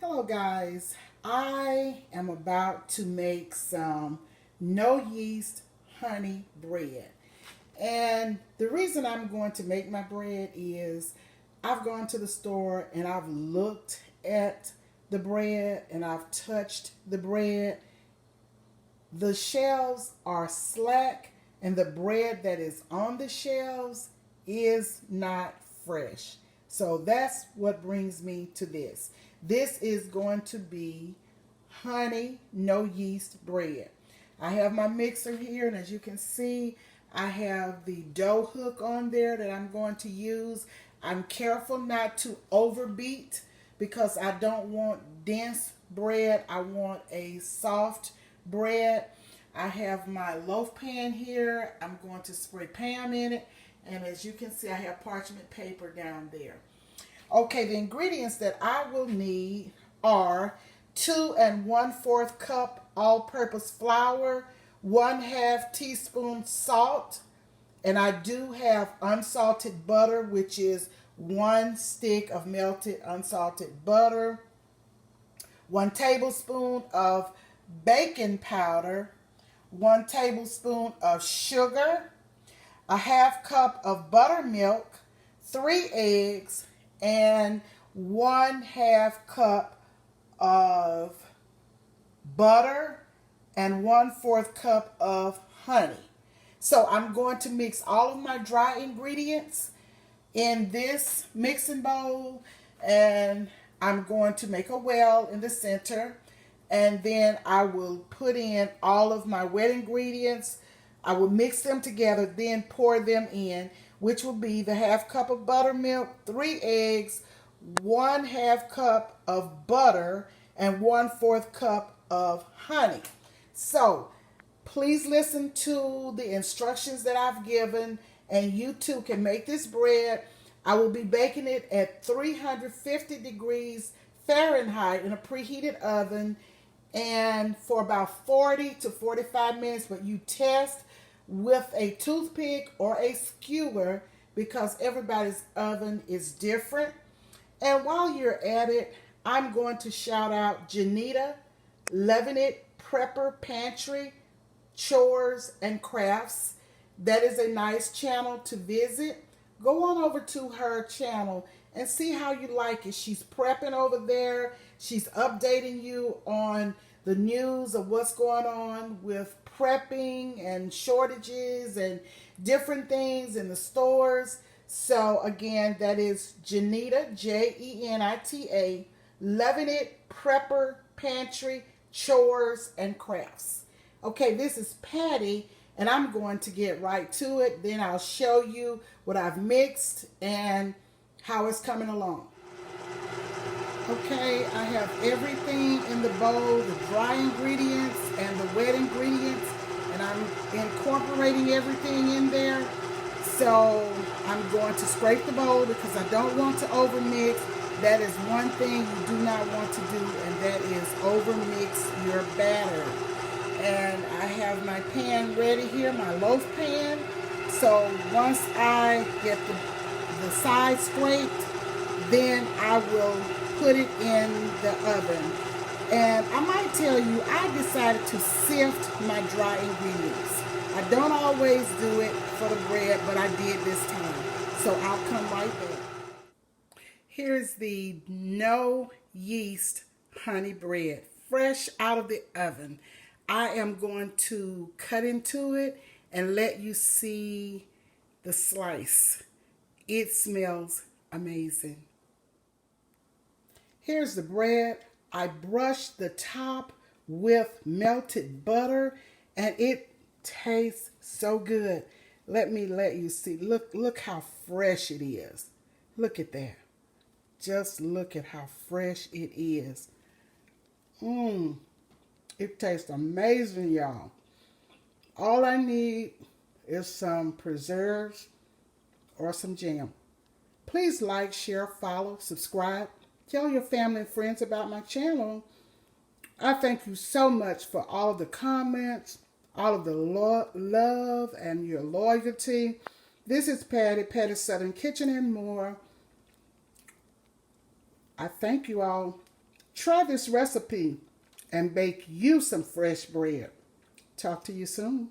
Hello guys, I am about to make some no yeast honey bread. And the reason I'm going to make my bread is I've gone to the store and I've looked at the bread and I've touched the bread. The shelves are slack and the bread that is on the shelves is not fresh. So that's what brings me to this. This is going to be honey, no yeast bread. I have my mixer here, and as you can see, I have the dough hook on there that I'm going to use. I'm careful not to overbeat because I don't want dense bread. I want a soft bread. I have my loaf pan here. I'm going to spray Pam in it. And as you can see, I have parchment paper down there. Okay, the ingredients that I will need are 2 1/4 cup all-purpose flour, 1/2 teaspoon salt, and I do have unsalted butter, which is 1 stick of melted unsalted butter, 1 tablespoon of baking powder, 1 tablespoon of sugar, a 1/2 cup of buttermilk, 3 eggs, and 1/2 cup of butter and 1/4 cup of honey. So I'm going to mix all of my dry ingredients in this mixing bowl, and I'm going to make a well in the center, and then I will put in all of my wet ingredients. I will mix them together, then pour them in, which will be the 1/2 cup of buttermilk, 3 eggs, 1/2 cup of butter, and 1/4 cup of honey. So please listen to the instructions that I've given, and you too can make this bread. I will be baking it at 350 degrees Fahrenheit in a preheated oven and for about 40 to 45 minutes, but you test with a toothpick or a skewer because everybody's oven is different. And while you're at it, I'm going to shout out Janita, Loving It Prepper Pantry, Chores and Crafts. That is a nice channel to visit. Go on over to her channel and see how you like it. She's prepping over there. She's updating you on the news of what's going on with prepping and shortages and different things in the stores. So again, that is Janita, Jenita, Loving It Prepper Pantry, Chores and Crafts. Okay, this is Patti, and I'm going to get right to it. Then I'll show you what I've mixed and how it's coming along. Okay, I have everything in the bowl, the dry ingredients and the wet ingredients, and I'm incorporating everything in there. So I'm going to scrape the bowl because I don't want to overmix. That is one thing you do not want to do, and that is overmix your batter. And I have my pan ready here, my loaf pan. So once I get the sides scraped, then I will put it in the oven. And I might tell you, I decided to sift my dry ingredients. I don't always do it for the bread, but I did this time. So I'll come right back. Here's the no yeast honey bread, fresh out of the oven. I am going to cut into it and let you see the slice. It smells amazing. Here's the bread. I brushed the top with melted butter, and it tastes so good. Let me let you see. Look how fresh it is. Look at that. Just look at how fresh it is. It tastes amazing, y'all. All I need is some preserves or some jam. Please like, share, follow, subscribe. Tell your family and friends about my channel. I thank you so much for all of the comments, all of the love and your loyalty. This is Patti, Patti's Southern Kitchen and More. I thank you all. Try this recipe and bake you some fresh bread. Talk to you soon.